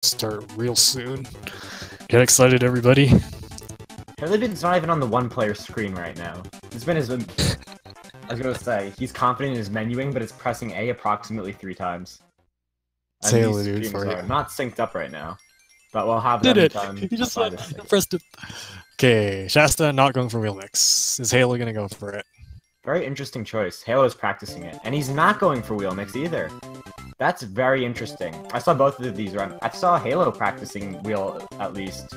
start real soon. Get excited, everybody. Halodude862's not even on the one-player screen right now. It's been his... I was gonna say, he's confident in his menuing, but it's pressing A approximately 3 times. And these Halodude862 streams for you. are not synced up right now. But we'll have Did them it! done. You just pressed it. Okay, Shasta not going for wheel mix. Is Halo gonna go for it? Very interesting choice. Halo's practicing it. And he's not going for wheel mix either. That's very interesting. I saw both of these run. I saw Halo practicing wheel, at least.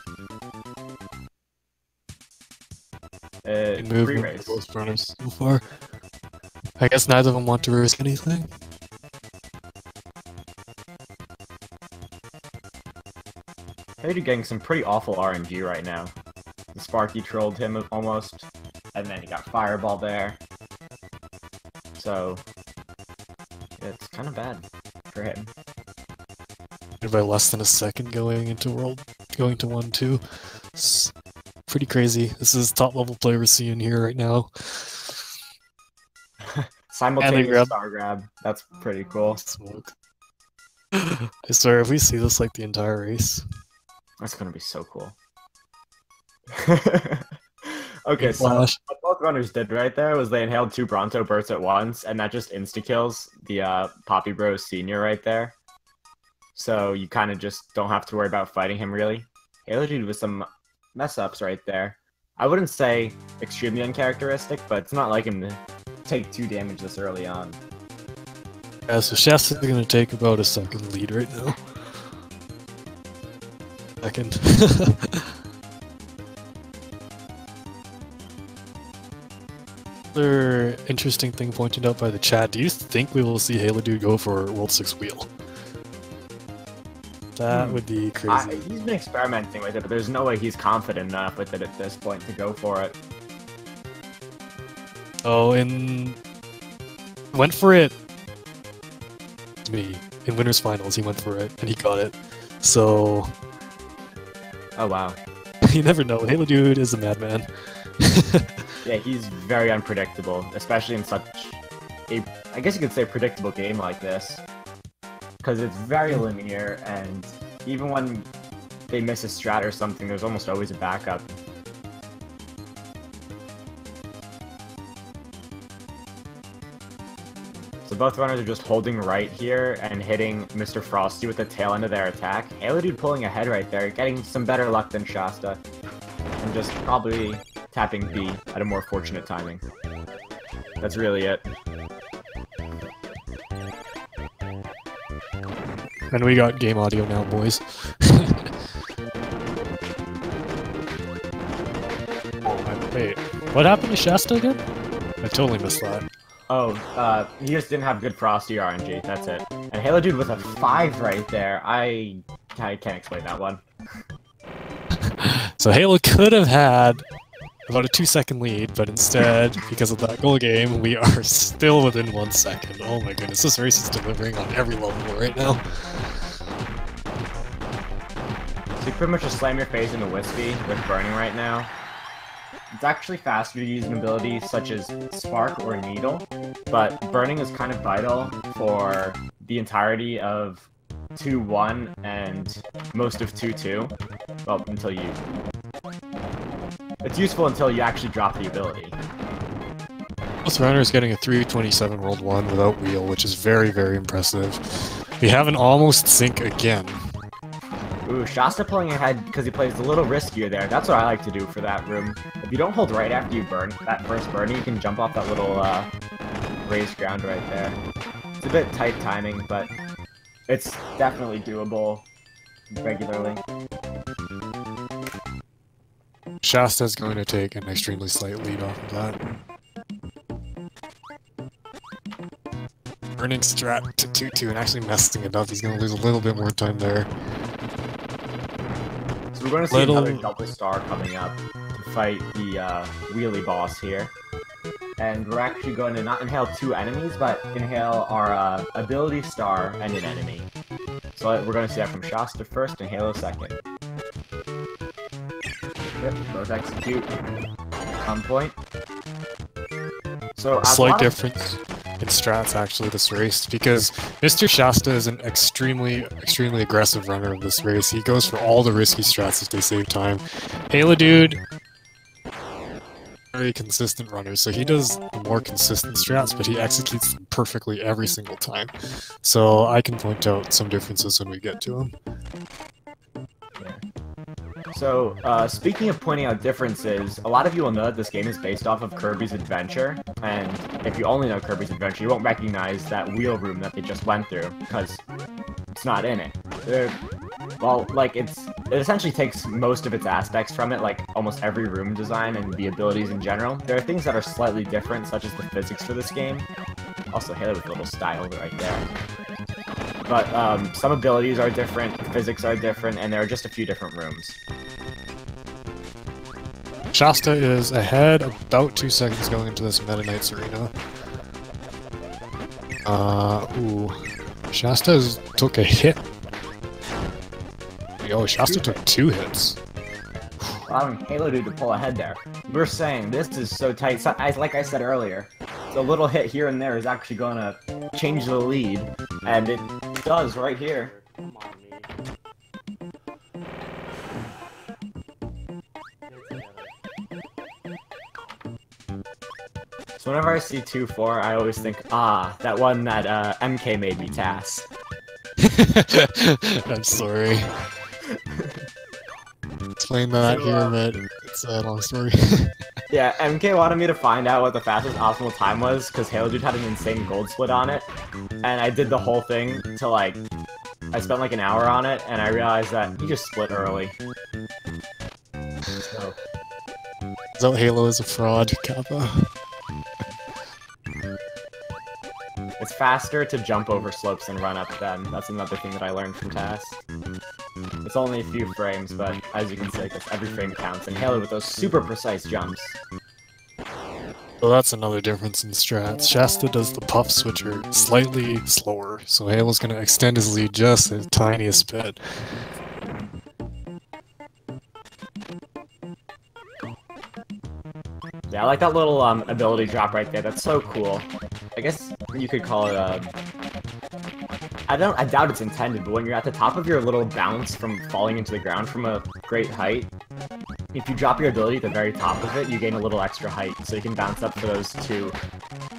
Pre-race. Both runners so far. I guess neither of them want to risk anything. Halodude getting some pretty awful RNG right now. The Sparky trolled him almost, and then he got Fireball there. So, it's kind of bad for him. By less than a second going to 1-2. It's pretty crazy. This is top level player we're seeing here right now. Simultaneous star grab. That's pretty cool. Smoke. I swear, if we see this like the entire race. That's gonna be so cool. Okay, so what both runners did right there was they inhaled 2 Bronto bursts at once, and that just insta-kills the Poppy Bros Senior right there. So you kind of just don't have to worry about fighting him, really. Halodude with some mess-ups right there. I wouldn't say extremely uncharacteristic, but it's not like him to take 2 damage this early on. Yeah, so Shasta's gonna take about a second lead right now. Second. Another interesting thing pointed out by the chat, do you think we will see Halodude go for World 6 wheel? That would be crazy. He's been experimenting with it, but there's no way he's confident enough with it at this point to go for it. Oh, went for it. In Winners Finals, he went for it, and he got it. So... Oh, wow. You never know. Halodude is a madman. Yeah, he's very unpredictable, especially in such a, I guess you could say, predictable game like this. Because it's very linear, and even when they miss a strat or something, there's almost always a backup. So both runners are just holding right here and hitting Mr. Frosty with the tail end of their attack. Halodude pulling ahead right there, getting some better luck than Shasta, and just probably tapping B at a more fortunate timing. That's really it. And we got game audio now, boys. Wait, what happened to Shasta again? I totally missed that. Oh, he just didn't have good Frosty RNG, that's it. And Halodude with a 5 right there, I can't explain that one. So Halo could have had about a 2-second lead, but instead, because of that goal game, we are still within 1 second. Oh my goodness, this race is delivering on every level right now. So you pretty much just slam your face into Wispy with Burning right now. It's actually faster to use an ability such as Spark or Needle, but Burning is kind of vital for the entirety of 2-1 and most of 2-2. Well, until you... It's useful until you actually drop the ability. Both runners getting a 327 World 1 without wheel, which is very, very impressive. We have an almost sync again. Ooh, Shasta pulling ahead because he plays a little riskier there. That's what I like to do for that room. If you don't hold right after you burn, that first burning, you can jump off that little raised ground right there. It's a bit tight timing, but it's definitely doable regularly. Shasta's going to take an extremely slight lead off of that. Burning strat to 2-2 and actually messing it up. He's going to lose a little bit more time there. So we're going to see another double star coming up to fight the wheelie boss here. And we're actually going to not inhale 2 enemies, but inhale our ability star and an enemy. So we're going to see that from Shasta first and Halo second. Yep, both execute. On point. So slight difference. in strats actually this race, because Mr. Shasta is an extremely aggressive runner of this race. He goes for all the risky strats if they save time. Halodude, very consistent runner, so he does the more consistent strats, but he executes them perfectly every single time. So I can point out some differences when we get to him. So, speaking of pointing out differences, a lot of you will know that this game is based off of Kirby's Adventure, and if you only know Kirby's Adventure, you won't recognize that wheel room that they just went through, because it's not in it. Well, like, it essentially takes most of its aspects from it, like almost every room design and the abilities in general. There are things that are slightly different, such as the physics for this game. Also, Halo with a little style right there. But some abilities are different, physics are different, and there are just a few different rooms. Shasta is ahead about 2 seconds going into this Meta Knights arena. Ooh. Shasta took a hit. Oh, Shasta took 2 hits. Allowing Halodude to pull ahead there. We're saying this is so tight. So, like I said earlier, a little hit here and there is actually going to change the lead, and it does right here. So whenever I see 2-4, I always think, that one that MK made me TAS. I'm sorry. Explain that here, but it's a long story. Yeah, MK wanted me to find out what the fastest optimal time was, because Halodude had an insane gold split on it, and I did the whole thing to, like, I spent like an hour on it, and I realized that he just split early. So Halo is a fraud, Kappa. It's faster to jump over slopes and run up them. That's another thing that I learned from TAS. It's only a few frames, but as you can see, every frame counts, and Halo with those super precise jumps. Well, that's another difference in strats. Shasta does the puff switcher slightly slower, so Halo's going to extend his lead just the tiniest bit. Yeah, I like that little ability drop right there. That's so cool. I guess you could call it I doubt it's intended, but when you're at the top of your little bounce from falling into the ground from a great height, if you drop your ability at the very top of it, you gain a little extra height, so you can bounce up for those 2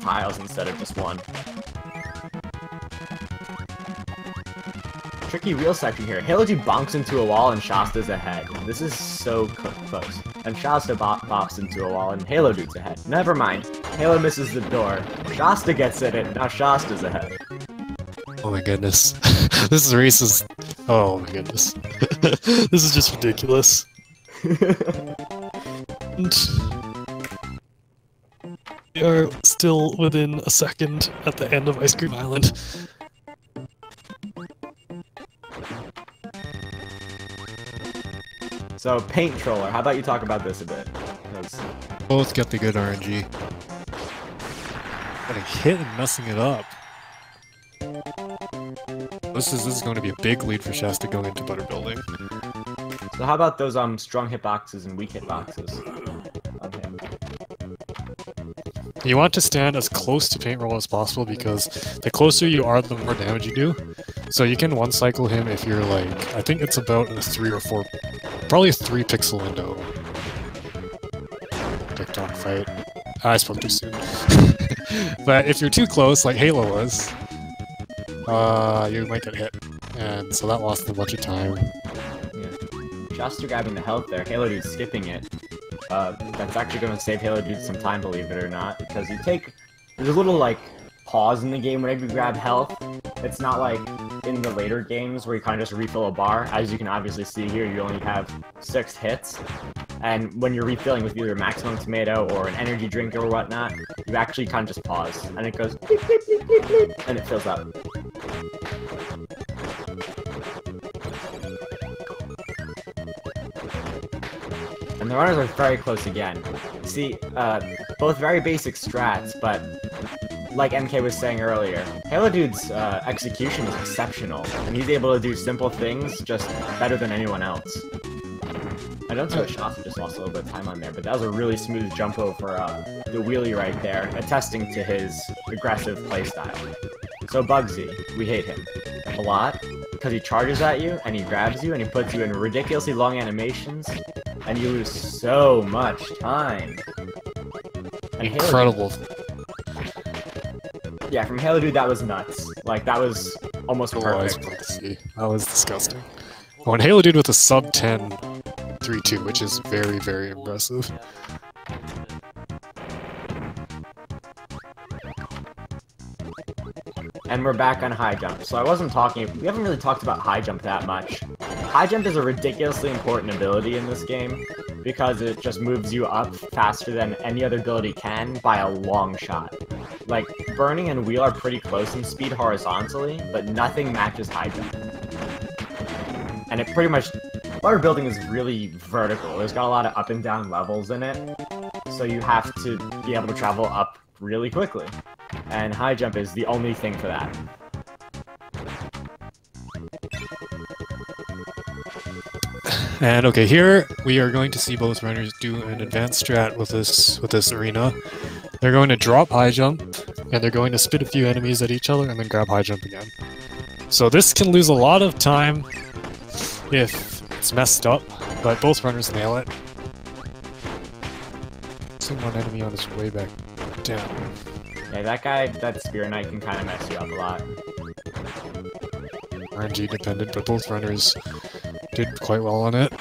tiles instead of just 1. Tricky wheel section here. Halodude bonks into a wall and Shasta's ahead. This is so close. And Shasta bops into a wall and Halodude's ahead. Never mind. Halo misses the door. Shasta gets in it, now Shasta's ahead. Oh my goodness. This race is... Oh my goodness. This is just ridiculous. And we are still within a second at the end of Ice Cream Island. So, Paint Troller, how about you talk about this a bit? Both get the good RNG. Getting hit and messing it up. This is going to be a big lead for Shasta going into Butter Building. So how about those strong hitboxes and weak hitboxes? Okay. You want to stand as close to Paint Roll as possible, because the closer you are, the more damage you do. So you can one-cycle him if you're like, I think it's about a 3 or 4, probably a 3 pixel window. TikTok fight. I spoke too soon. But if you're too close, like Halo was, you might get hit. And so that lost a bunch of time. Yeah. Shasta grabbing the health there, Halodude skipping it. That's actually going to save Halodude some time, believe it or not, because there's a little, like, pause in the game whenever you grab health. It's not like in the later games where you kind of just refill a bar. As you can obviously see here, you only have 6 hits. And when you're refilling with either Maximum Tomato or an energy drink or whatnot, you actually kind of just pause. And it goes beep, beep, beep, beep, beep, and it fills up. And the runners are very close again. See, both very basic strats, but like MK was saying earlier, Halodude's execution is exceptional, and he's able to do simple things just better than anyone else. I don't know Shasta just lost a little bit of time on there, but that was a really smooth jump over the wheelie right there, attesting to his aggressive playstyle. So Bugsy, we hate him a lot, because he charges at you, and he grabs you, and he puts you in ridiculously long animations, and you lose so much time. And Incredible. Yeah, from Halodude, that was nuts. Like, that was almost perfect. That was disgusting. Oh, and Halodude with a sub 10 3-2, which is very, very impressive. And we're back on high jump. So we haven't really talked about high jump that much. High jump is a ridiculously important ability in this game because it just moves you up faster than any other ability can by a long shot. Like, Burning and Wheel are pretty close in speed horizontally, but nothing matches high jump. And it pretty much, water building is really vertical. There's got a lot of up and down levels in it, so you have to be able to travel up really quickly. And high jump is the only thing for that. And okay, here we are going to see both runners do an advanced strat with this arena. They're going to drop high jump, and they're going to spit a few enemies at each other, and then grab high jump again. So this can lose a lot of time if it's messed up, but both runners nail it. See one enemy on his way back down. Yeah, that guy, that Spear Knight can kind of mess you up a lot. RNG dependent, but both runners did quite well on it.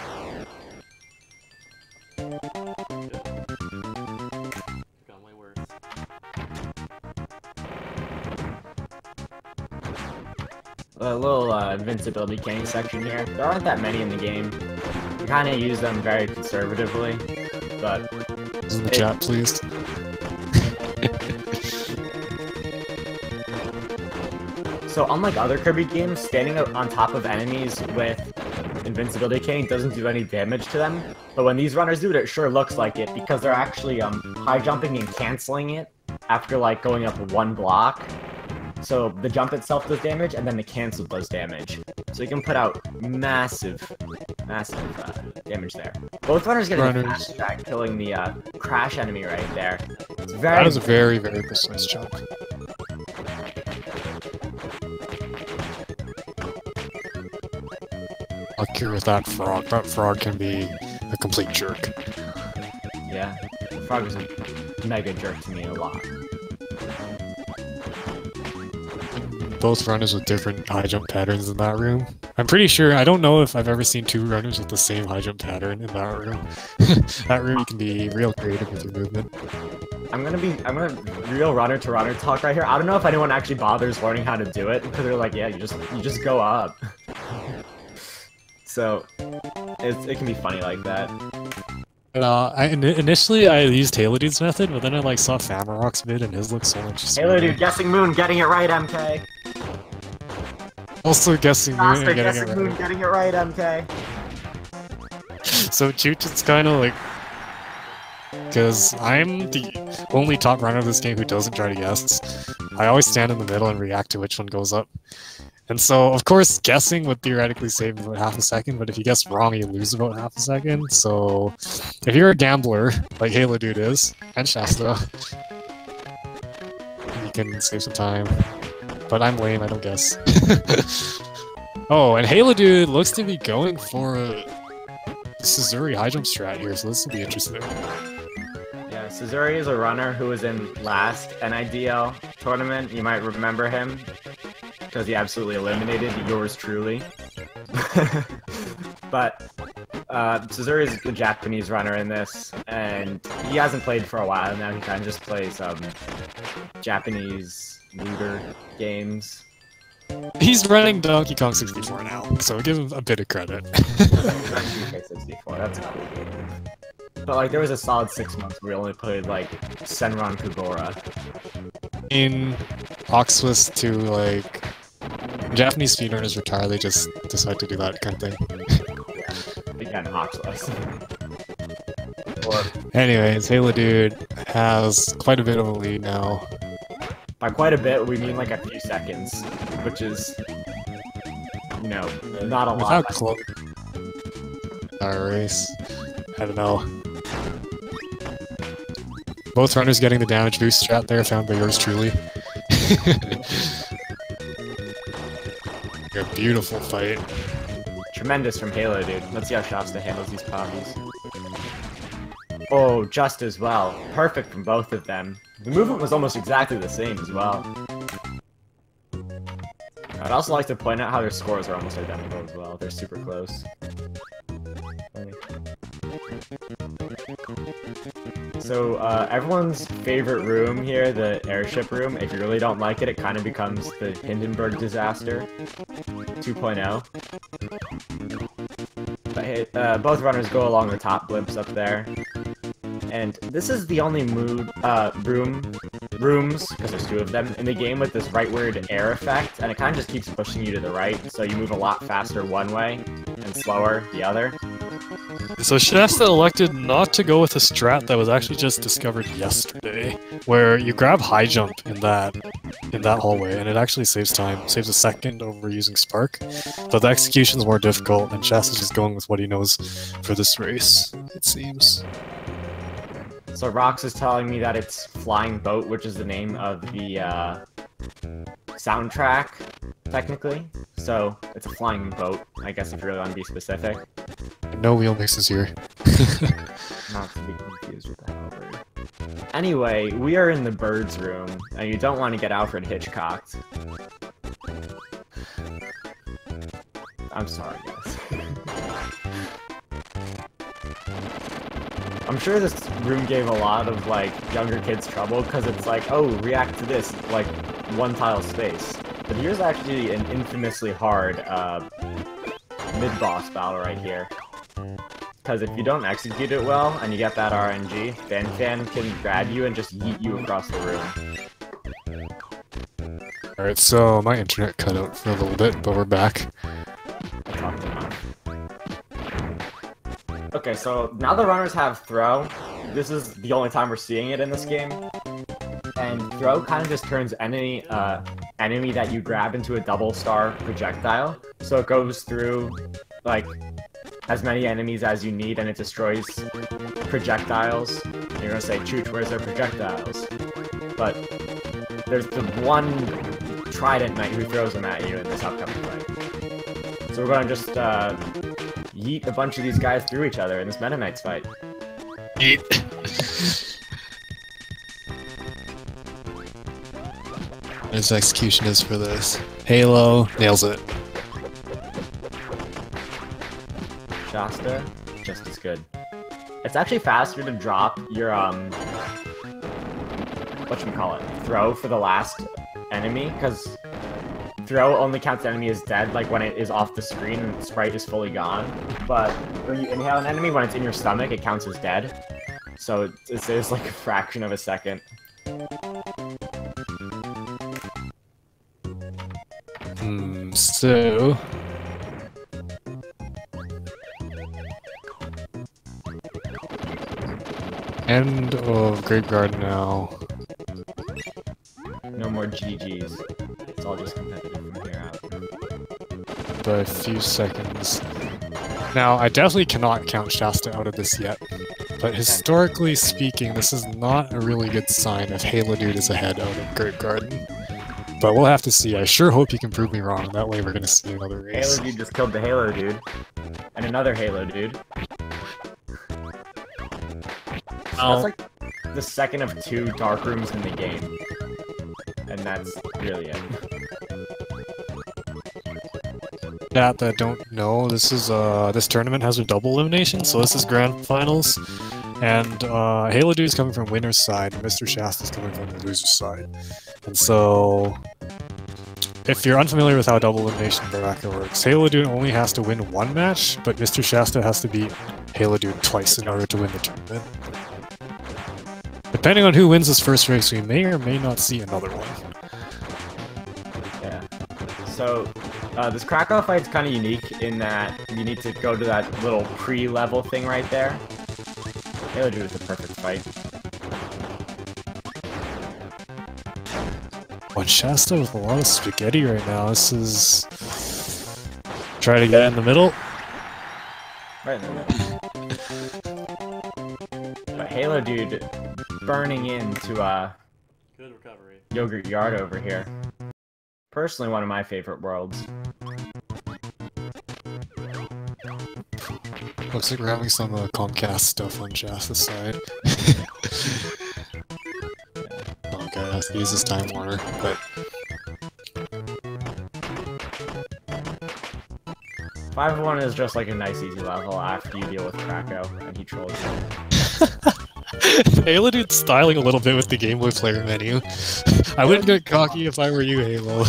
A little invincibility canning section here. There aren't that many in the game. You kind of use them very conservatively, but... Isn't the chat pleased? So unlike other Kirby games, standing on top of enemies with invincibility canning doesn't do any damage to them. But when these runners do it, it sure looks like it, because they're actually high jumping and canceling it after like going up one block. So the jump itself does damage, and then the cancel does damage. So you can put out massive damage there. Both runners get a fast track, killing the crash enemy right there. It's very... That is a very, very precise jump. I'll cure with that frog. That frog can be a complete jerk. Yeah, the frog is a mega jerk to me a lot. Both runners with different high jump patterns in that room. I'm pretty sure, I don't know if I've ever seen two runners with the same high jump pattern in that room. That room you can be real creative with your movement. I'm gonna real runner to runner talk right here. I don't know if anyone actually bothers learning how to do it, because they're like, yeah, you just go up. So it can be funny like that. Initially I used Halodude's method, but then I saw Famarok's vid and his looks so much smoother. Halodude, guessing moon, getting it right, MK. Also guessing moon and getting it right, MK. So Chooch, it's kind of like, because I'm the only top runner of this game who doesn't try to guess. I always stand in the middle and react to which one goes up. And so, of course, guessing would theoretically save about half a second, but if you guess wrong, you lose about half a second. So, if you're a gambler, like Halodude is, and Shasta, you can save some time. But I'm lame, I don't guess. Oh, and Halodude looks to be going for a Suzuri high jump strat here, so this will be interesting. Yeah, Suzuri is a runner who was in last NIDL tournament. You might remember him, because he absolutely eliminated yours truly. But Suzuri is the Japanese runner in this, and he hasn't played for a while now. He kind of just plays Japanese looter games. He's running Donkey Kong 64 now, so give him a bit of credit. 64, that's a cool game. But there was a solid 6 months where we only played Senran Kagura. In Oxus to Japanese speedrunners retire, they just decide to do that kind of thing. Yeah, again, Oxus. Anyways, Halodude has quite a bit of a lead now. By quite a bit, we mean a few seconds, which is, not a lot. Our race. I don't know. Both runners getting the damage boost strat there, found by yours truly. A beautiful fight. Tremendous from Halodude. Let's see how Shasta handles these poppies. Oh, just as well. Perfect from both of them. The movement was almost exactly the same as well. I'd also like to point out how their scores are almost identical as well. They're super close. So, everyone's favorite room here, the airship room, if you really don't like it, it kind of becomes the Hindenburg disaster 2.0. But hey, both runners go along the top blimps up there. And this is the only rooms, because there's two of them, in the game with this rightward air effect, and it kind of just keeps pushing you to the right, so you move a lot faster one way, and slower the other. So Shasta elected not to go with a strat that was actually just discovered yesterday, where you grab high jump in that hallway, and it actually saves time, saves a second over using Spark, but the execution's more difficult, and Shasta's just going with what he knows for this race, it seems. So Rox is telling me that it's Flying Boat, which is the name of the soundtrack, technically. So it's a flying boat, I guess, if you really want to be specific. No wheel mixes here. Not to be confused with the Halodude. Anyway, we are in the birds room, and you don't want to get Alfred Hitchcocked. I'm sorry, guys. I'm sure this room gave a lot of, like, younger kids trouble, because it's like, oh, react to this, like, one tile space. But here's actually an infamously hard, mid-boss battle right here. Because if you don't execute it well, and you get that RNG, Fan can grab you and just yeet you across the room. Alright, so my internet cut out for a little bit, but we're back. Okay, so now the runners have Throw. This is the only time we're seeing it in this game. And Throw kind of just turns any enemy that you grab into a double star projectile. So it goes through, like, as many enemies as you need, and it destroys projectiles. And you're gonna say, Chooch, where's their projectiles? But there's the one Trident Knight who throws them at you in this upcoming fight. So we're gonna just, yeet a bunch of these guys through each other in this Meta Knights fight. Yeet. His execution is for this. Halo nails it. Shasta, just as good. It's actually faster to drop your, whatchamacallit, throw for the last enemy, because throw only counts the enemy as dead, like when it is off the screen and the sprite is fully gone. But when you inhale an enemy, when it's in your stomach, it counts as dead. So it saves like a fraction of a second. So... End of Great Garden now. No more GGs. It's all just competitive from here out. By a few seconds. Now, I definitely cannot count Shasta out of this yet, but historically speaking, this is not a really good sign if Halodude is ahead out of Great Garden. But we'll have to see. I sure hope you can prove me wrong, that way we're gonna see another race. Halodude just killed the Halodude. And another Halodude. So that's like the second of 2 dark rooms in the game. And that's really it. That don't know, this is this tournament has a double elimination, so this is grand finals. And Halodude's coming from winner's side, and Mr. Shasta's coming from the loser's side. And so, if you're unfamiliar with how double elimination bracket works, Halodude only has to win 1 match, but Mr. Shasta has to beat Halodude twice in order to win the tournament. Depending on who wins this first race, we may or may not see another one. Yeah. So, this Krakow fight's kind of unique in that you need to go to that little pre-level thing right there. Halodude is the perfect fight. One Shasta with a lot of spaghetti right now. This is... Try to get in the middle. Right in the middle. Halodude burning into Good recovery. Yogurt Yard over here. Personally, one of my favorite worlds. Looks like we're having some Comcast stuff on Shasta's side. Comcast uses Time Warner, but 5-1 is just like a nice easy level after you deal with Krakow, and he trolls you. Halodude's styling a little bit with the Game Boy player menu. I wouldn't get cocky if I were you, Halo.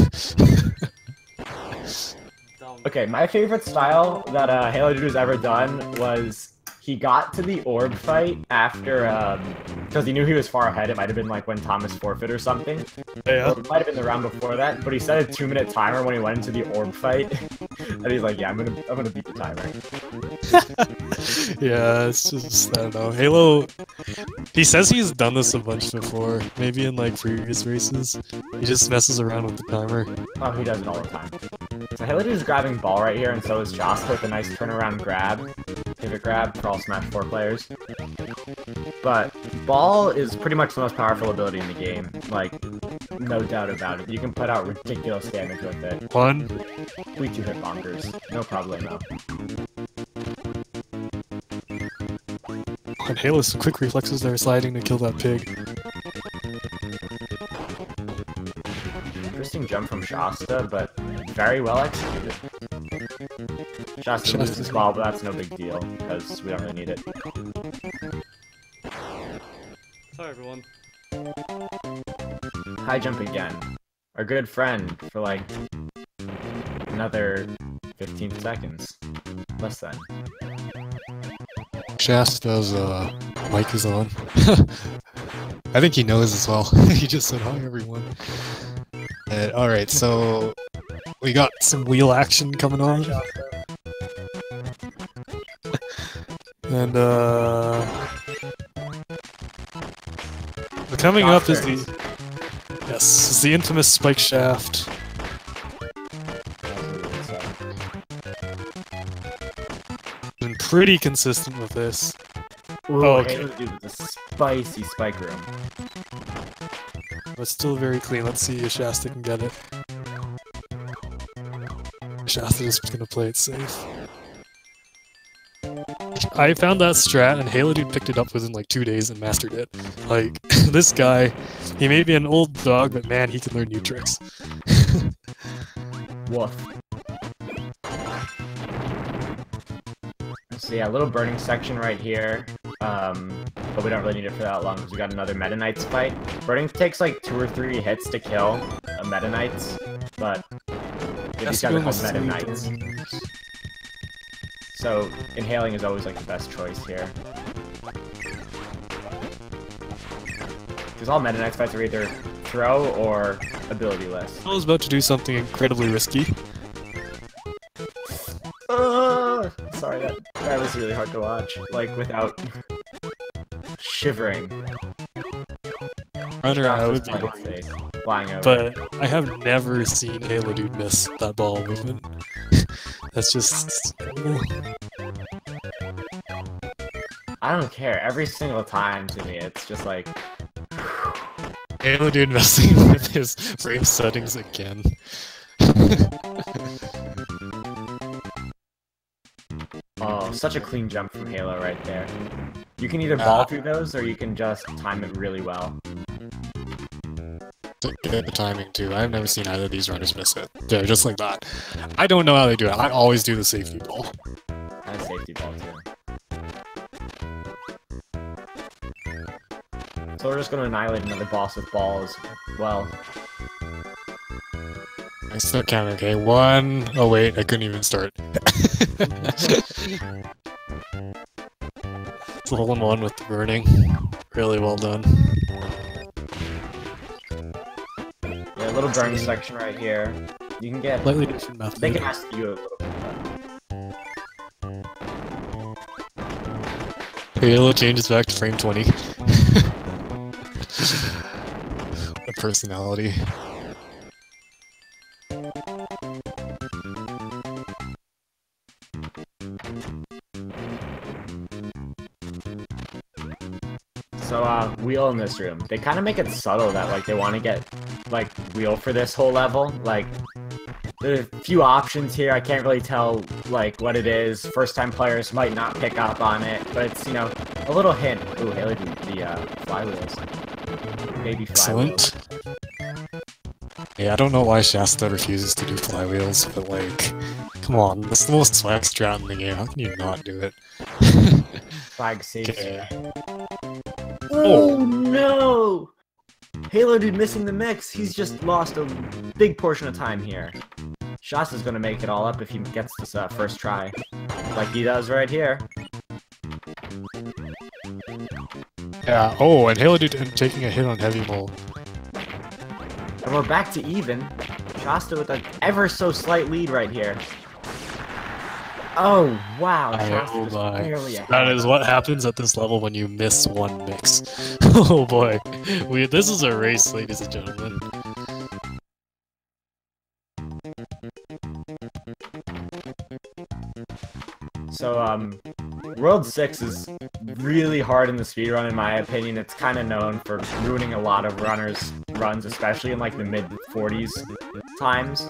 Okay, my favorite style that Halodude has ever done was he got to the orb fight after, because he knew he was far ahead. It might have been like when Thomas forfeit or something. Yeah. Or it might have been the round before that, but he set a 2-minute timer when he went into the orb fight. And he's like, yeah, I'm gonna beat the timer. Yeah, it's just, I don't know. Halo, he says he's done this a bunch before, maybe in like previous races. He just messes around with the timer. Oh, he does it all the time. So Halodude is grabbing ball right here, and so is Josta with a nice turnaround grab. Pivot grab for all Smash 4 players. But ball is pretty much the most powerful ability in the game. Like, no doubt about it. You can put out ridiculous damage with it. One. We 2-hit bonkers. No problemo. And Halo's quick reflexes there, sliding to kill that pig. Interesting jump from Shasta, but very well executed. Shasta loses ball, but that's no big deal, because we don't really need it. Sorry, everyone. High jump again. Our good friend for like another 15 seconds. Less than. Shasta's mic is on. I think he knows as well. He just said hi, everyone. Alright, so we got some wheel action coming on. And coming up is the infamous spike shaft. Been pretty consistent with this. Ooh, oh, okay. Halodude with a spicy spike room. But still very clean. Let's see if Shasta can get it. Shasta is gonna play it safe. I found that strat, and Halodude picked it up within like 2 days and mastered it. Like, this guy, he may be an old dog, but man, he can learn new tricks. Woof. So yeah, a little burning section right here, but we don't really need it for that long because we got another Meta Knights fight. Burning takes like 2 or 3 hits to kill a Meta Knights, but these guys are called Meta Knights. So inhaling is always like the best choice here. Because all Meta Knights fights are either throw or ability-less. I was about to do something incredibly risky. Sorry, that was really hard to watch. Like, without shivering. Runner, I would be flying over. But I have never seen Halodude miss that ball movement. That's just... I don't care. Every single time to me, it's just like... Halodude messing with his frame settings again. Oh, such a clean jump from Halo right there. You can either ball through those, or you can just time it really well. Get the timing too. I've never seen either of these runners miss it. They're just like that. I don't know how they do it. I always do the safety ball. And safety ball too. So we're just gonna annihilate another boss with balls. Well, I still count. Okay, 1. Oh wait, I couldn't even start. It's a hole-in-one with the burning. Really well done. Yeah, a little burning section right here. You can get slightly different method. They can ask you a little bit. Halo changes back to frame 20. The personality. So, wheel in this room. They kind of make it subtle that, like, they want to get, like, wheel for this whole level. Like, there's a few options here. I can't really tell, like, what it is. First-time players might not pick up on it, but it's, you know, a little hint. Ooh, Halodude, the flywheels. Baby flywheels. Excellent. Yeah, I don't know why Shasta refuses to do flywheels, but, like, come on, that's the most swag strat in the game. How can you not do it? Flag safe. Okay. Oh no! Halodude missing the mix. He's just lost a big portion of time here. Shasta's gonna make it all up if he gets this first try, like he does right here. Yeah. Oh, and Halodude taking a hit on heavy mole. And we're back to even. Shasta with an ever so slight lead right here. Oh, wow. Oh my. That is what happens at this level when you miss one mix. Oh boy. This is a race, ladies and gentlemen. So, World 6 is really hard in the speedrun, in my opinion. It's kind of known for ruining a lot of runners' runs, especially in, like, the mid-40s times.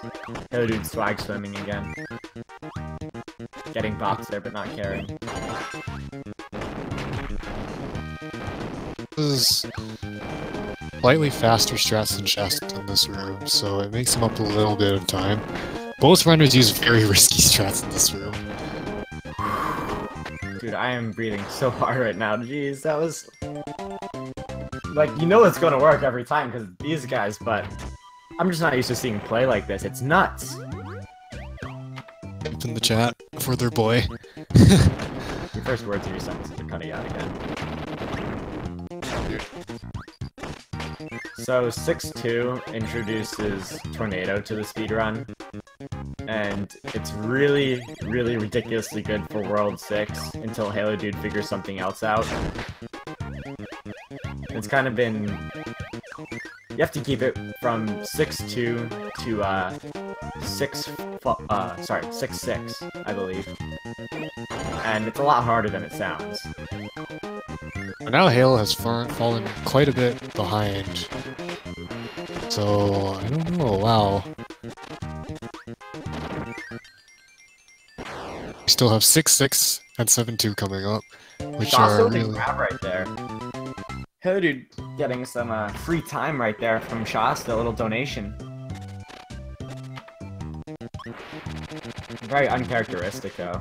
Halodude swag swimming again. Getting bops there, but not caring. This is slightly faster strats than Shasta in this room, so it makes him up a little bit of time. Both runners use very risky strats in this room. Dude, I am breathing so hard right now. Jeez, that was... Like, you know it's gonna work every time because these guys, but I'm just not used to seeing play like this. It's nuts. In the chat for their boy. Your first words of your sentences are cutting out again. So 6-2 introduces Tornado to the speedrun, and it's really, really ridiculously good for World 6 until Halodude figures something else out. It's kind of been... You have to keep it from 6-2 to 6-6, I believe. And it's a lot harder than it sounds. Now Halo has fallen quite a bit behind. So, I don't know, wow. We still have 6-6 and 7-2 coming up, which are really... grab right there. Halodude getting some free time right there from Shasta, a little donation. Very uncharacteristic, though, of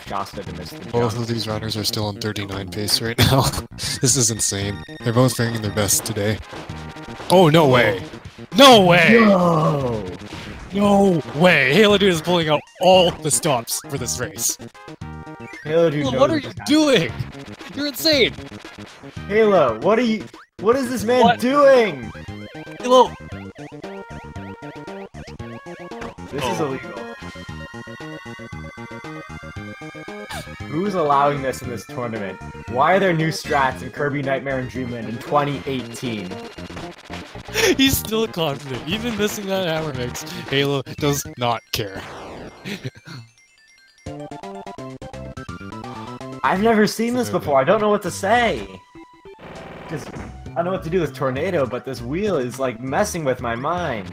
Shasta to miss the jump. Both of these runners are still on 39 pace right now. This is insane. They're both bringing their best today. Oh, no way! No way! No! No way! Halodude is pulling out all the stops for this race. Halodude, what are you doing? You're insane! Halo, what is this man doing? Halo! This is illegal. Who's allowing this in this tournament? Why are there new strats in Kirby Nightmare and Dreamland in 2018? He's still confident. Even missing that hammer mix, Halo does not care. I've never seen this before. I don't know what to say. Because I don't know what to do with Tornado, but this wheel is like messing with my mind.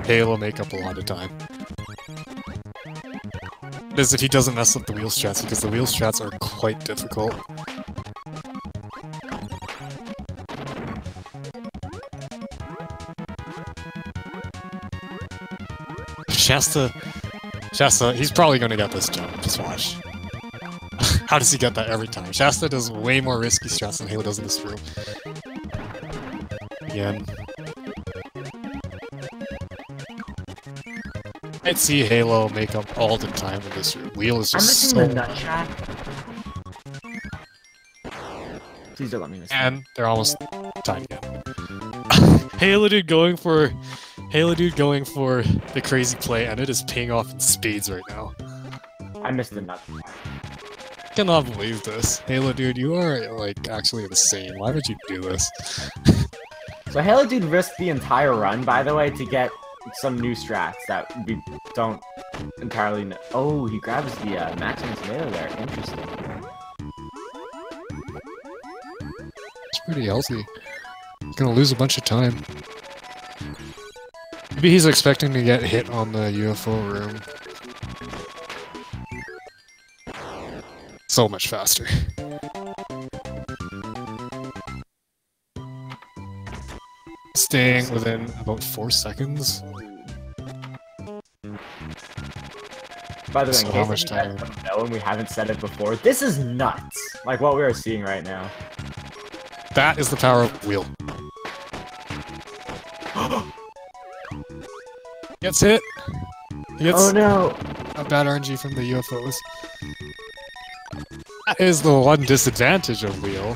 Halo make up a lot of time. As if he doesn't mess up the wheel strats, because the wheel strats are quite difficult. Shasta, he's probably gonna get this jump, just watch. How does he get that every time? Shasta does way more risky strats than Halo does in this room. Again. I'd see Halo make up all the time in this room. Wheel is just so... I'm missing the nut shot. Please don't let me miss it. And they're almost tied again. Halodude going for the crazy play, and it is paying off in spades right now. I missed the nut. I cannot believe this. Halodude, you are, like, actually insane. Why would you do this? So Halodude risked the entire run, by the way, to get some new strats that we don't entirely know. Oh, he grabs the maximum tomato there. Interesting. It's pretty healthy. He's gonna lose a bunch of time. Maybe he's expecting to get hit on the UFO room. So much faster. Staying within about 4 seconds. By the way, So in how case much you guys time? don't know and we haven't said it before, this is nuts! Like what we are seeing right now. That is the power of wheel. Gets hit. He gets Oh no! a bad RNG from the UFOs. That is the one disadvantage of wheel.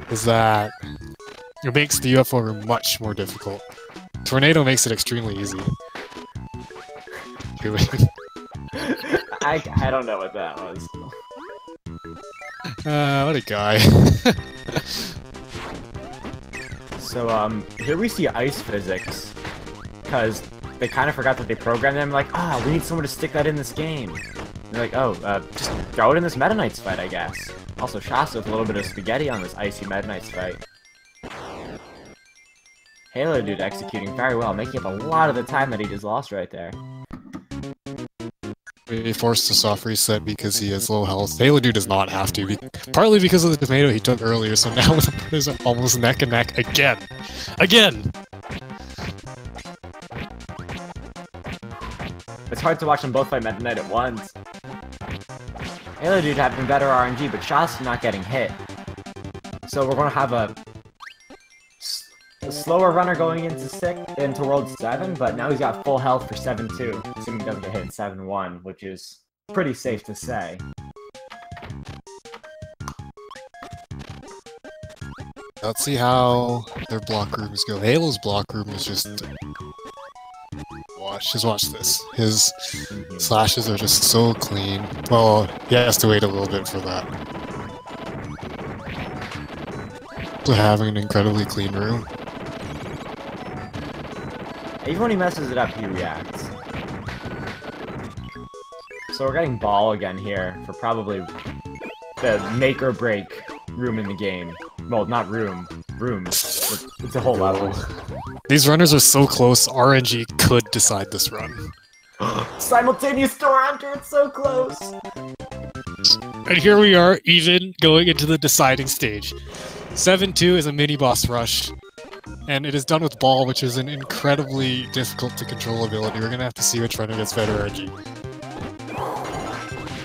Is that it makes the UFO room much more difficult. Tornado makes it extremely easy. I don't know what that was. What a guy. So, here we see ice physics. Because they kind of forgot that they programmed them, like, we need someone to stick that in this game. And they're like, just throw it in this Meta Knights fight, I guess. Also, Shasta with a little bit of spaghetti on this icy Meta Knights fight. Halodude executing very well, making up a lot of the time that he just lost right there. He forced a soft reset because he has low health. Halodude does not have to, partly because of the tomato he took earlier, so now the brothers are almost neck and neck again. Again! It's hard to watch them both fight Meta Knight at once. Halodude having better RNG, but Shasta not getting hit. So we're going to have a slower runner going into World 7, but now he's got full health for 7-2, assuming he doesn't get hit in 7-1, which is pretty safe to say. Let's see how their block rooms go. Halo's block room is just... Just watch this. His slashes are just so clean. Well, he has to wait a little bit for that. So having an incredibly clean room. Even when he messes it up, he reacts. So we're getting ball again here for probably the make or break room in the game. Well, not room. Room. It's a whole level. These runners are so close, RNG could decide this run. Simultaneous door enter, it's so close! And here we are, even going into the deciding stage. 7-2 is a mini-boss rush. And it is done with ball, which is an incredibly difficult to control ability. We're gonna have to see which runner gets better RNG.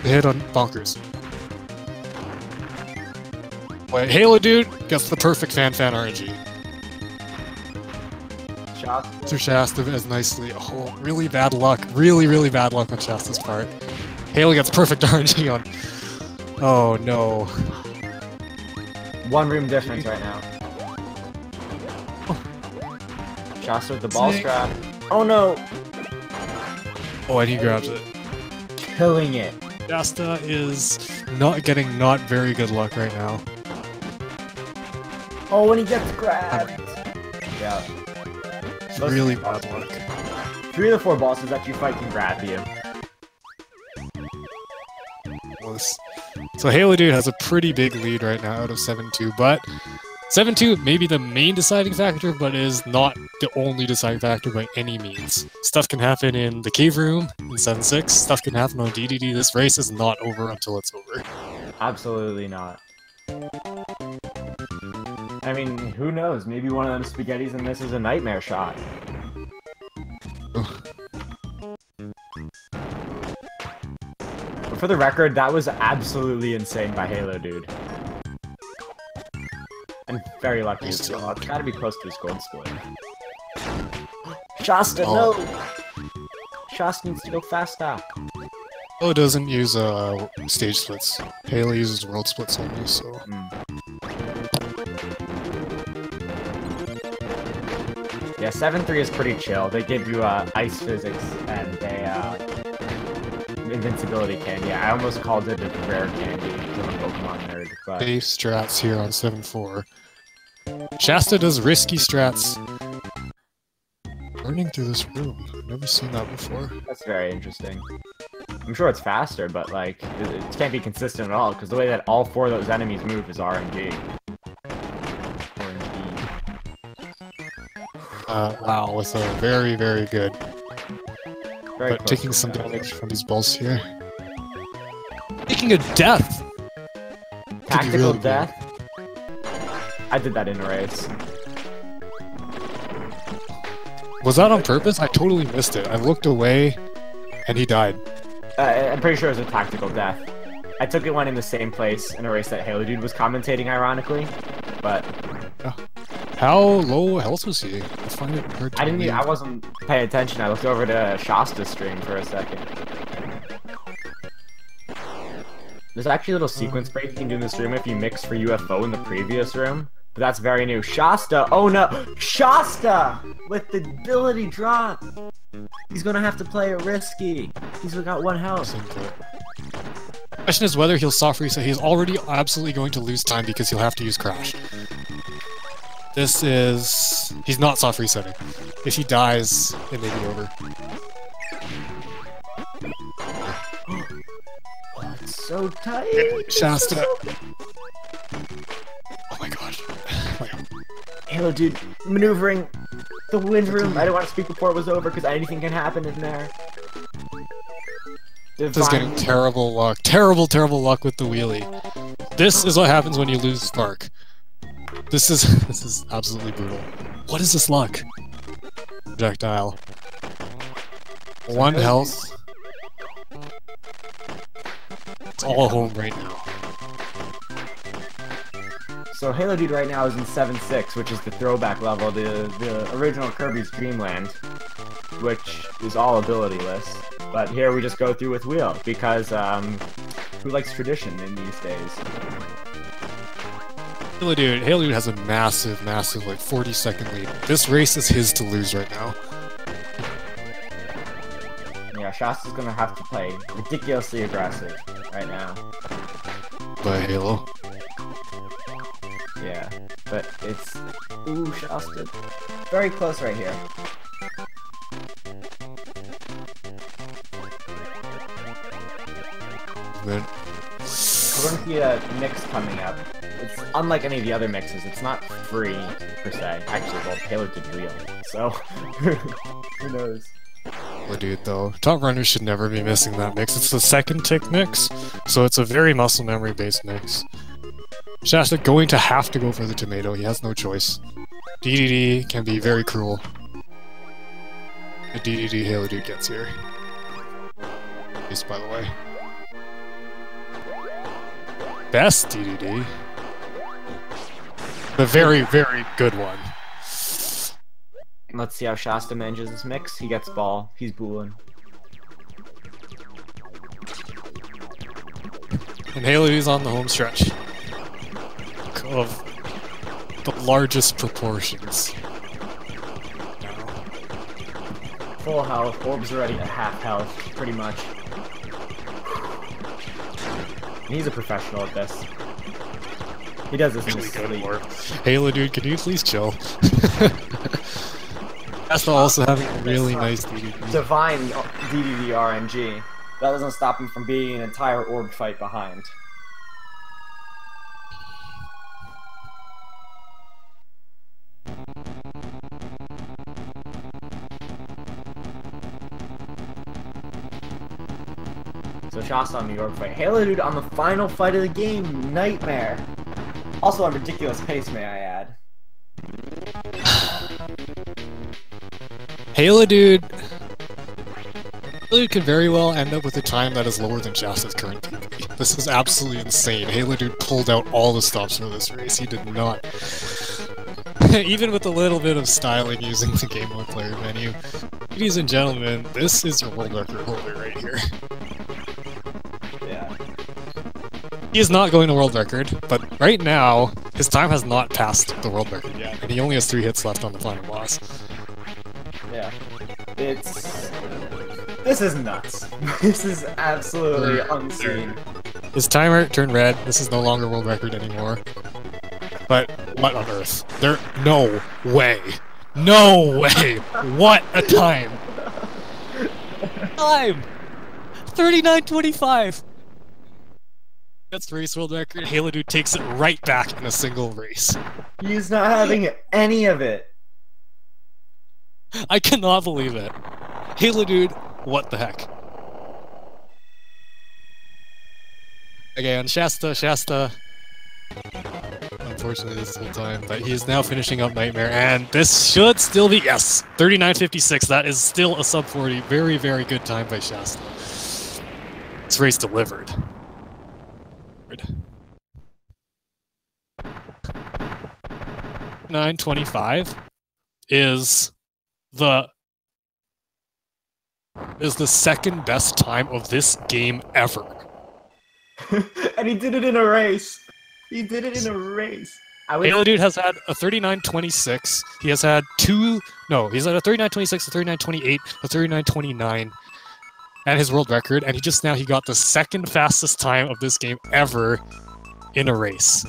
The hit on Bonkers. Wait, Halodude gets the perfect fan RNG. Shasta. Shasta as nicely. Oh, really bad luck. Really, really bad luck on Shasta's part. Halo gets perfect RNG on... Oh, no. One room difference right now. Shasta with the ball strap. Oh, no! Oh, and he grabs it. Killing it. Shasta is not getting very good luck right now. Oh, when he gets grabbed! Yeah. Really bad luck. 3 of the 4 bosses that you fight can grab you. So Halodude has a pretty big lead right now out of 7-2, but 7-2 may be the main deciding factor, but is not the only deciding factor by any means. Stuff can happen in the cave room in 7-6, stuff can happen on DDD. This race is not over until it's over. Absolutely not. I mean, who knows? Maybe one of them spaghettis and this is a nightmare shot. But for the record, that was absolutely insane by Halodude. And very lucky as well. It's gotta be close to his gold split. Shasta, no! Shasta needs to go faster. Halo doesn't use stage splits. Halo uses world splits only, so... Yeah, 7-3 is pretty chill. They give you ice physics and invincibility candy. Yeah, I almost called it a rare candy because I'm a Pokemon nerd, but... Safe strats here on 7-4. Shasta does risky strats. running through this room. I've never seen that before. That's very interesting. I'm sure it's faster, but like it can't be consistent at all because the way that all 4 of those enemies move is RNG. Wow, with a very, very good. Very but taking some damage from these balls here. Taking a death! Tactical death? I did that in a race. Was that on purpose? I totally missed it. I looked away, and he died. I'm pretty sure it was a tactical death. I took it one in the same place in a race that Halodude was commentating, ironically, but... How low health was he? I find it hard to believe. I wasn't paying attention. I looked over to Shasta's stream for a second. There's actually a little sequence break you can do in this room if you mix for UFO in the previous room. But that's very new. Shasta! Oh no! Shasta! With the ability drop! He's gonna have to play it risky. He's got 1 health. The question is whether he'll soft reset. He's already absolutely going to lose time because he'll have to use Crash. This is... He's not soft resetting. If he dies, it may be over. Oh, it's so tight! Shasta! Oh my gosh. Halodude, maneuvering the wind room. I didn't want to speak before it was over because anything can happen in there. This is getting terrible luck. Terrible, terrible luck with the wheelie. This is what happens when you lose Spark. This is absolutely brutal. What is this luck? Projectile. 1 health. It's all home right now. So Halodude right now is in 7-6, which is the throwback level to the original Kirby's Dream Land, which is all ability-less. But here we just go through with Wheel, because who likes tradition in these days? Halodude has a massive, massive, like, 40-second lead. This race is his to lose right now. Yeah, Shasta's gonna have to play ridiculously aggressive right now. By Halo. Yeah, but it's... Ooh, Shasta. Very close right here. Then... We're going to see a mix coming up. It's unlike any of the other mixes. It's not free, per se. Actually, well, Halo did Wheel, so... who knows? Dude, though. Top runners should never be missing that mix. It's the second tick mix, so it's a very muscle memory based mix. Shasta going to have to go for the tomato. He has no choice. DDD can be very cruel. The DDD Halodude gets here. This, by the way. Best DDD. The very, very good one. Let's see how Shasta manages this mix. He gets ball. He's booling. And Halodude's on the home stretch of the largest proportions. Full health. Orb's already at half health, pretty much. And he's a professional at this. He does this in his sleep. Halodude, can you please chill? That's also having a really nice DDD. Divine DDD RNG. That doesn't stop him from being an entire orb fight behind. So Shasta on the orb fight. Halodude on the final fight of the game. Nightmare. Also on ridiculous pace, may I add. Halodude could very well end up with a time that is lower than Shasta's current PB. This is absolutely insane. Halodude pulled out all the stops for this race. He did not. Even with a little bit of styling using the Game Mode player menu. Ladies and gentlemen, this is your world record holder right here. Yeah. He is not going to world record, but right now, his time has not passed the world record yet, and he only has 3 hits left on the final boss. Yeah. This is nuts. This is absolutely unseen. His timer turned red. This is no longer world record anymore. But what on earth? No way No way! What a time! 39:25. That's the race world record. Halodude takes it right back in a single race. He's not having any of it. I cannot believe it. Halodude, what the heck? Again, Shasta. Unfortunately, this whole time, but he is now finishing up Nightmare, and this should still be, yes, 39:56. That is still a sub 40. Very, very good time by Shasta. This race delivered. 9:25 is the second best time of this game ever. And he did it in a race. He did it in a race. Halodude has had a 39:26. He has had he's had a 39:26, a 39:28, a 39:29, and his world record. And he got the second fastest time of this game ever in a race.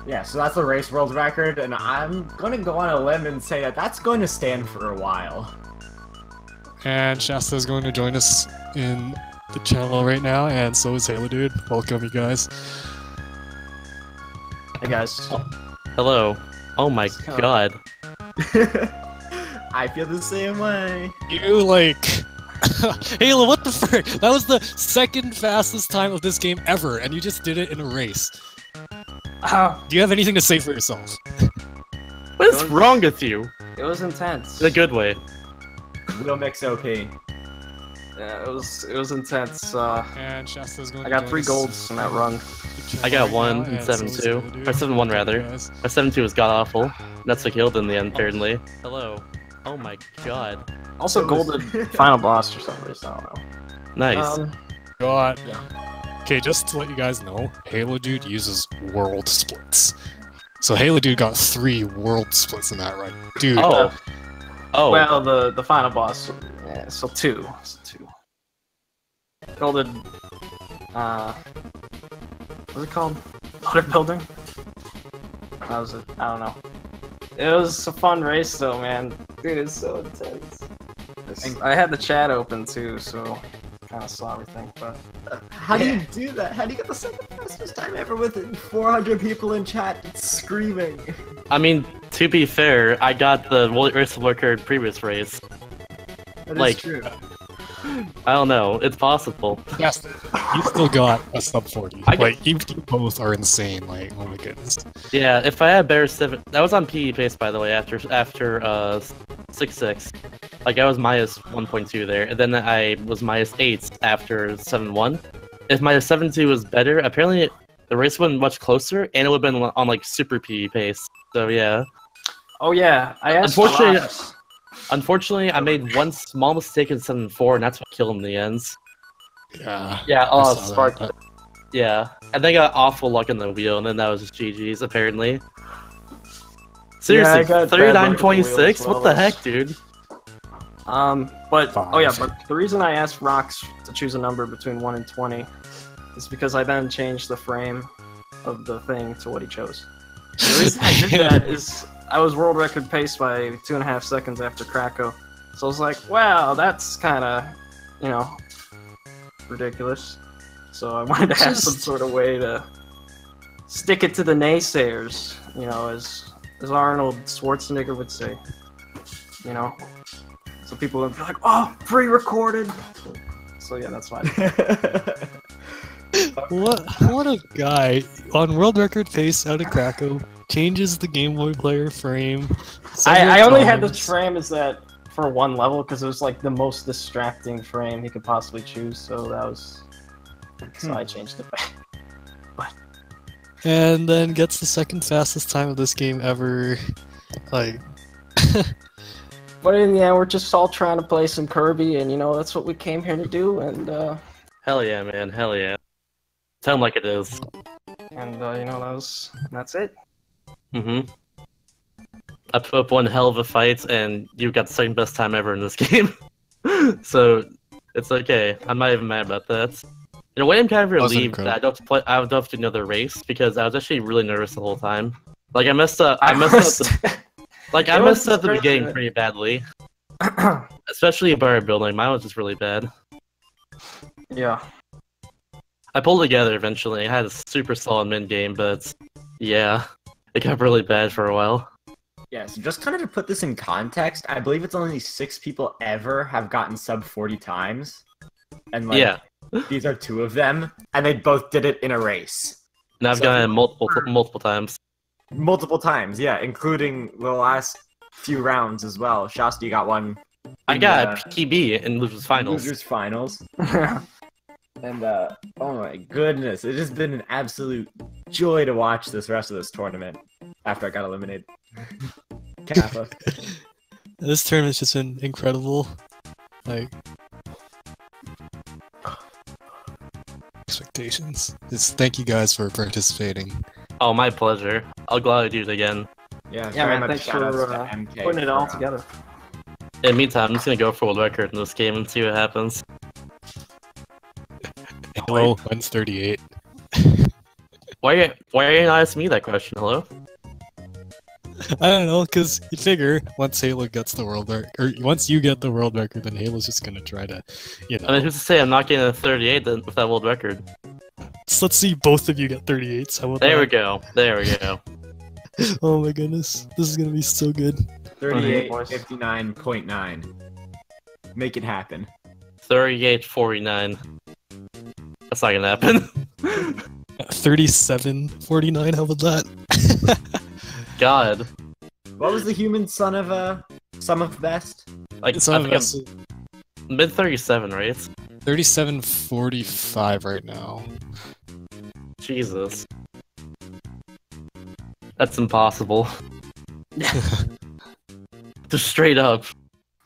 Yeah, so that's the race world record, and I'm gonna go on a limb and say that that's going to stand for a while. And Shasta is going to join us in the channel right now, and so is Halodude. Welcome, you guys. Hey guys. Hello. Oh my god. I feel the same way. You Halo, what the frick? That was the second fastest time of this game ever, and you just did it in a race. Do you have anything to say for yourself? What's wrong with you? It was intense. In a good way. Real mix OP. Yeah, it was intense. And Shasta's going I got 3 golds in that run. I got 1 in 7-2. Or 7-1 rather. My 7-2 was god awful. That's what killed in the end, apparently. Hello. Oh my god. Also golded final boss for some reason, I don't know. Nice. God. Yeah. Okay, just to let you guys know, Halodude uses world splits. So Halodude got 3 world splits in that run. Dude. Oh. Well, the final boss, yeah, so 2. So 2. Golded, what's it called? Water building? That was it, I don't know. It was a fun race though, man. Dude, it's so intense. I had the chat open too, so kind of saw everything, but... How do you do that? How do you get the second fastest time ever with 400 people in chat screaming? I mean, to be fair, I got the race record previous race. That is true. I don't know, it's possible. Yes, you still got a sub 40. You both are insane, oh my goodness. Yeah, if I had better 7... That was on PE pace, by the way, after 6-6. I was minus 1.2 there, and then I was minus 8 after 7-1. If my 7-2 was better, apparently the race went much closer, and it would have been on super PE pace. So yeah. Oh yeah, I asked Unfortunately, I made one small mistake in 7-4, and that's what killed him in the ends. Yeah. Yeah, sparked. Yeah, and they got awful luck in the wheel, and then that was just GG's, apparently. Seriously, yeah, 39.6? What the heck, dude? But the reason I asked Rox to choose a number between 1 and 20 is because I then changed the frame of the thing to what he chose. The reason I did that is I was world record pace by 2.5 seconds after Krakow, so I was like, wow, that's kind of, ridiculous. So I wanted to have some sort of way to stick it to the naysayers, as Arnold Schwarzenegger would say, So people would be like, oh, pre-recorded! So yeah, that's fine. What a guy. On world record pace out of Krakow, changes the Game Boy player frame. I only had this frame as that for one level because it was the most distracting frame he could possibly choose, so that was... So I changed it back. And then gets the second fastest time of this game ever. But in the end, we're just all trying to play some Kirby, and that's what we came here to do, and Hell yeah, man, hell yeah. Tell him like it is. And that's it. Mm-hmm. I put up one hell of a fight, and you got the second best time ever in this game. So, it's okay. I'm not even mad about that. In a way, I'm kind of relieved that I don't have to do another race, because I was actually really nervous the whole time. I messed up Like, I messed up the beginning pretty badly. Especially bar building. Mine was just really bad. Yeah. I pulled together eventually. I had a super solid mid game, but yeah, it got really bad for a while. Yeah, so just kind of to put this in context, I believe it's only 6 people ever have gotten sub 40 times. And like, Yeah. these are 2 of them, and they both did it in a race. And I've gotten it multiple times. Multiple times, yeah, including the last few rounds as well. Shasta, you got one. I got a PB in Losers Finals. Losers Finals. And, oh my goodness, it has been an absolute joy to watch this rest of this tournament after I got eliminated. Kappa. This tournament's just been incredible. Like, expectations. Just thank you guys for participating. Oh, my pleasure. I'll gladly do it again. Yeah, Yeah, very man, much thanks for MK putting it all together. In the meantime, I'm just gonna go for world record in this game and see what happens. Hello, mine's 38. Why are you not asking me that question? Hello? I don't know, because you figure once Halo gets the world record, or once you get the world record, then Halo's just gonna try to, you know. I mean, who's to say I'm not getting a 38 then with that world record? So let's see both of you get 38s. How about There that? we go. There we go. Oh my goodness, this is gonna be so good. 38, 59.9. Make it happen. 38-49. That's not gonna happen. 37-49. How about that? God. What was the human son of best? Like, Some I of think us I'm mid 37, right? 37-45 right now. Jesus. That's impossible. Just straight up.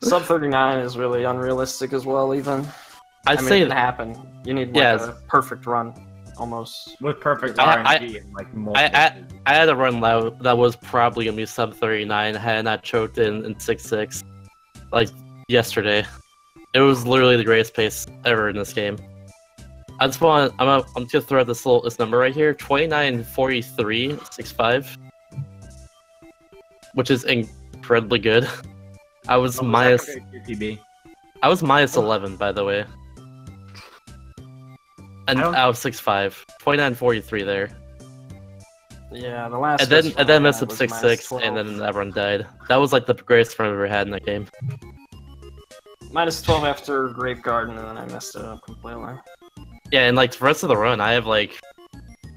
Sub 39 is really unrealistic as well, even. I'd I mean, say it can happen. You need like a perfect run, almost. With perfect I- RNG and like multiple. I had a run that was probably gonna be sub 39 had I not choked in 6-6 like yesterday. It was literally the greatest pace ever in this game. I just want I'm just gonna throw out this number right here, 29-43-65, which is incredibly good. I was minus I was minus 11, by the way. And I was 6'5", 29-43 there. Yeah, the last. And then messed up 6-6, and then everyone died. That was like the greatest run I've ever had in that game. Minus 12 after Grape Garden, and then I messed it up completely. Yeah, and like the rest of the run, I have like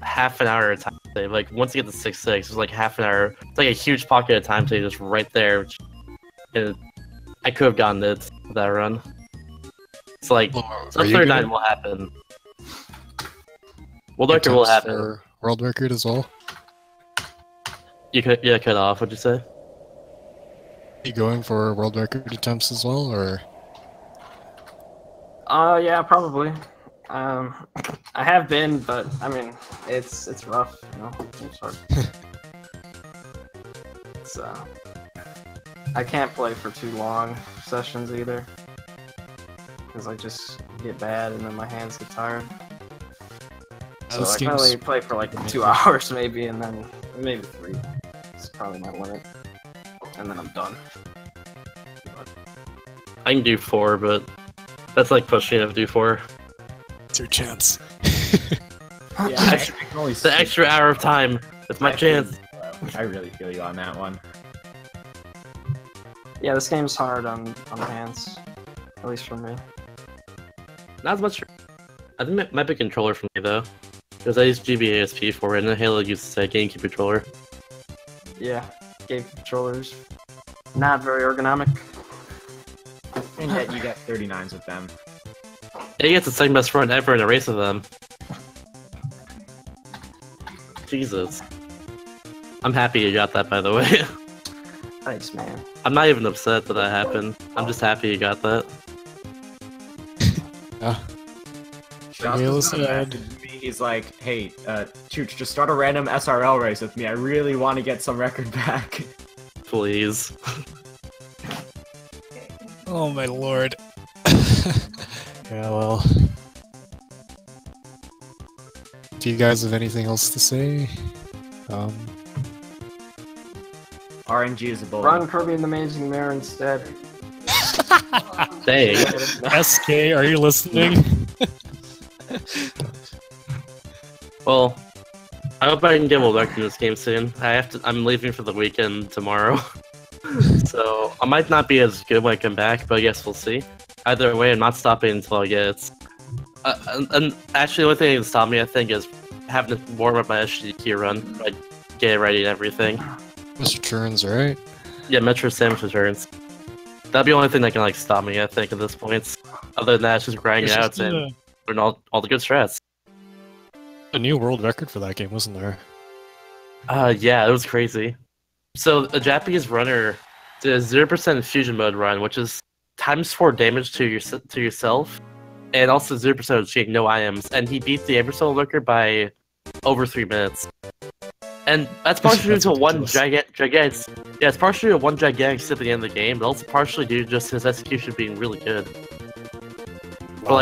half an hour of time save. Like once you get to 6-6, it's like half an hour. It's like a huge pocket of time save just right there. And I could have gotten it with that run. It's like sub 39 will happen. World record will happen. World record as well. You could cut off. What'd you say? You going for world record attempts as well, or? Yeah, probably. I have been, but I mean, it's rough, you know. It's hard. It's I can't play for too long sessions either, because I just get bad and then my hands get tired. So I can only play for like 2 hours maybe, and then maybe 3. It's probably my limit, and then I'm done. I can do 4, but that's like pushing it to do 4. It's your chance. Yeah, the extra hour of time. It's my chance. I really feel you on that one. Yeah, this game's hard on the hands, at least for me. Not as much. I think it might be a controller for me though, because I use GBASP for it, and Halo uses a GameCube controller. Yeah, game controllers, not very ergonomic. And yet you get 39s with them. He gets the second best run ever in a race with them. Jesus. I'm happy you got that, by the way. Thanks, man. I'm not even upset that that happened. I'm just happy you got that. He's like, hey, Chooch, just start a random SRL race with me. I really want to get some record back. Please. Oh my lord. Yeah, well. Do you guys have anything else to say? RNG is a bully. Run Kirby and the Amazing Mare instead. Dang. SK, are you listening? Well, I hope I can get well back in this game soon. I'm leaving for the weekend tomorrow. So I might not be as good when I come back, but I guess we'll see. Either way, I'm not stopping until I get it. And actually, the only thing that can stop me, I think, is having to warm up my SGQ run, like get it ready and everything. Mr. Turns, right? Yeah, Metro Samus returns. That'd be the only thing that can like stop me, I think, at this point. Other than that, it's just grinding It's out just and learn all the good strats. a new world record for that game, wasn't there? Yeah, it was crazy. So a Japanese runner did a 0% fusion mode run, which is ×4 damage to yourself, and also 0% of cheating, no IMs, and he beat the Emerson Lurker by over 3 minutes. And that's partially due to one gigantic it's partially to one gigantic skip at the end of the game, but also partially due to just his execution being really good. But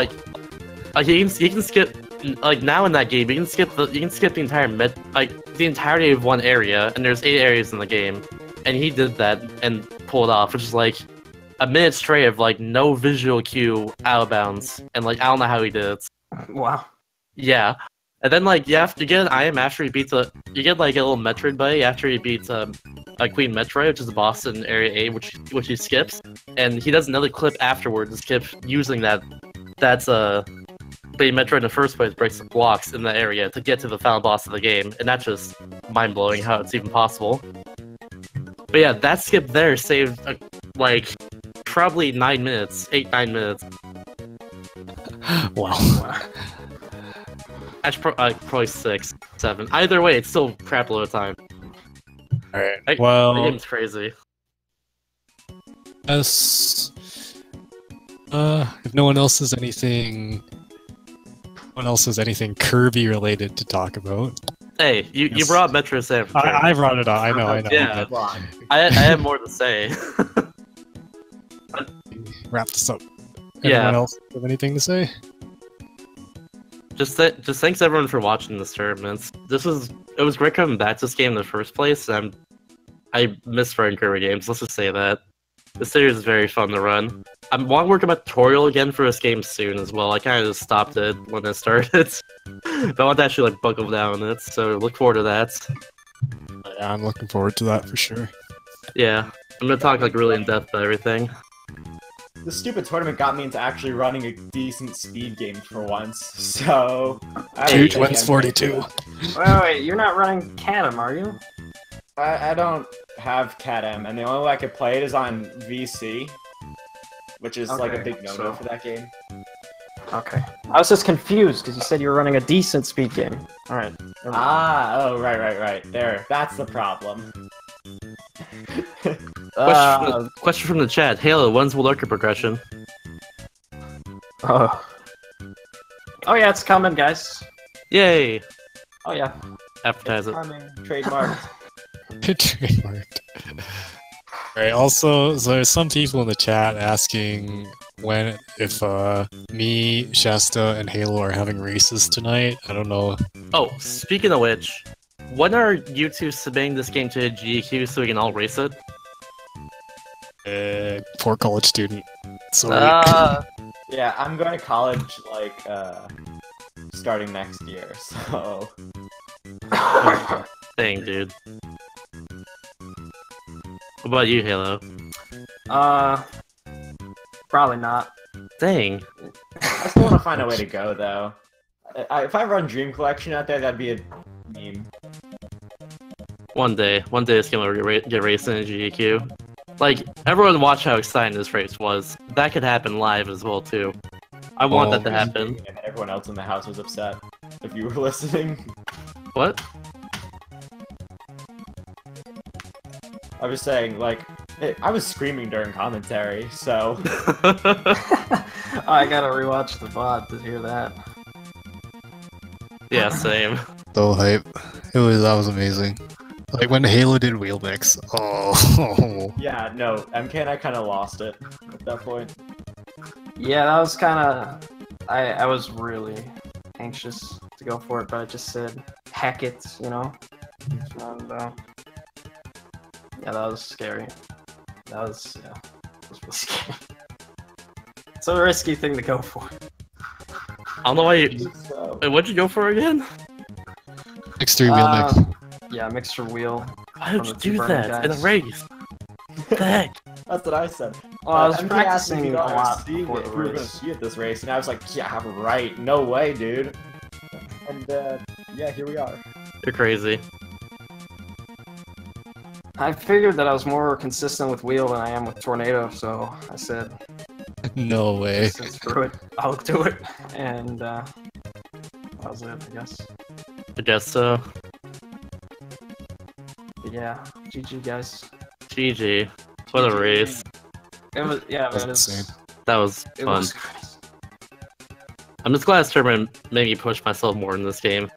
like you can skip like now in that game you can skip the entire the entirety of one area, and there's 8 areas in the game, and he did that and pulled it off, which is like a minute straight of like no visual cue out of bounds, and like I don't know how he did it. Wow. Yeah. And then like you get an IM after he beats you get like a little Metroid buddy after he beats a Queen Metroid, which is the boss in Area A, which he skips, and he does another clip afterwards to skip using that's Queen Metroid in the first place breaks the blocks in that area to get to the final boss of the game, and that's just mind blowing how it's even possible. But yeah, that skip there saved like probably 9 minutes, 8-9 minutes. Wow. That's probably 6, 7. Either way, it's still crap load of time. Alright, well... The game's crazy. If no one else has anything... Kirby related to talk about. Hey, you brought Metro Samus. I brought it up, I know. Yeah, I have more to say. Wrap this up. Yeah. Anyone else have anything to say? Just thanks everyone for watching this tournament. It was great coming back to this game in the first place, and I miss running Kirby games, let's just say that. This series is very fun to run. I want to work on a tutorial again for this game soon as well. I kind of just stopped it when it started. But I want to actually like buckle down on it, so look forward to that. Yeah, I'm looking forward to that for sure. Yeah, I'm gonna talk like really in depth about everything. The stupid tournament got me into actually running a decent speed game for once, so... Huge wins 42. Wait, you're not running Catum, are you? I don't have Catum, and the only way I could play it is on VC, which is like a big no-no for that game. Okay. I was just confused, because you said you were running a decent speed game. Alright. Right. There, that's the problem. Question from the chat. Halo, when's Lurker progression? Oh yeah, it's coming, guys. Yay! Oh yeah. Advertise it. Trademarked. Trademarked. Alright, also, so there's some people in the chat asking if me, Shasta, and Halo are having races tonight. I don't know. Oh, speaking of which, when are you two submitting this game to GQ so we can all race it? Poor college student. So yeah, I'm going to college like starting next year, so. Dang, dude. What about you, Halo? Probably not. Dang. I still want to find a way to go though. If I run Dream Collection out there, that'd be a meme. One day it's gonna get raced in GQ. Like, everyone watch how exciting this race was. That could happen live as well, too. I want that to happen. And everyone else in the house was upset, if you were listening. What? I was saying, like, I was screaming during commentary, so... I gotta rewatch the VOD to hear that. Yeah, same. So hype. That was amazing. Like when Halo did wheel mix. Oh. Yeah, no, MK and I kind of lost it at that point. Yeah, that was kind of... I was really anxious to go for it, but I just said, heck it, you know? And, Yeah, that was scary. That was really scary. It's a risky thing to go for. I don't know why you. Wait, what'd you go for again? Mixed 3 wheel mix. Yeah, mixture wheel. Why would from you the two do burning that in a guys. race? What the heck? That's what I said. Well, I was MK asked me if practicing you a thought I was lot seeing before it, the if we were gonna race. see it this race, and I was like, yeah, right, no way, dude. And yeah, here we are. You're crazy. I figured that I was more consistent with wheel than I am with tornado, so I said, No way. screw it, I'll do it. And that was it, I guess. I guess so. But yeah, GG guys. GG. What a race. It was, yeah, That's man, insane. That was it fun. was crazy. I'm just glad this tournament made me push myself more in this game.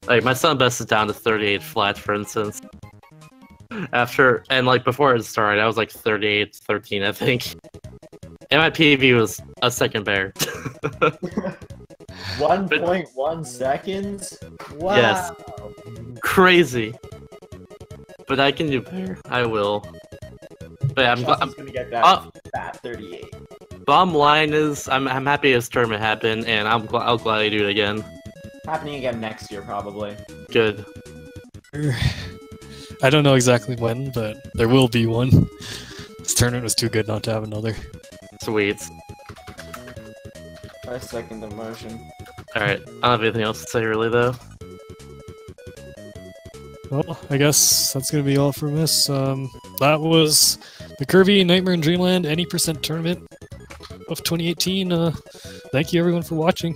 Like, my son best is down to 38 flat, for instance. After, and like before it started, I was like 38, 13, I think. And my PV was a second bear. 1.1 seconds? Wow. Yes. Crazy. But I can do better. I will. But yeah, I'm gonna get that fat 38. bottom line is, I'm happy this tournament happened, and I'll gladly do it again. Happening again next year, probably. Good. I don't know exactly when, but there will be one. This tournament was too good not to have another. Sweet. I second the motion. Alright, I don't have anything else to say really, though. Well, I guess that's gonna be all from us. That was the Kirby Nightmare in Dreamland Any Percent Tournament of 2018. Thank you everyone for watching.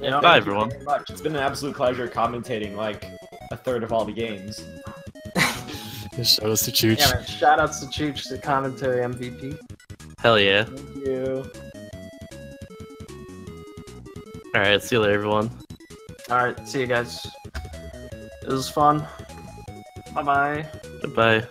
Yeah, Bye, Thank you everyone. very much. It's been an absolute pleasure commentating like a third of all the games. Just shout outs to Chooch. yeah, man, shout outs to Chooch, the commentary MVP. Hell yeah. Thank you. Alright, see you later, everyone. Alright, see you guys. It was fun. Bye bye. Goodbye.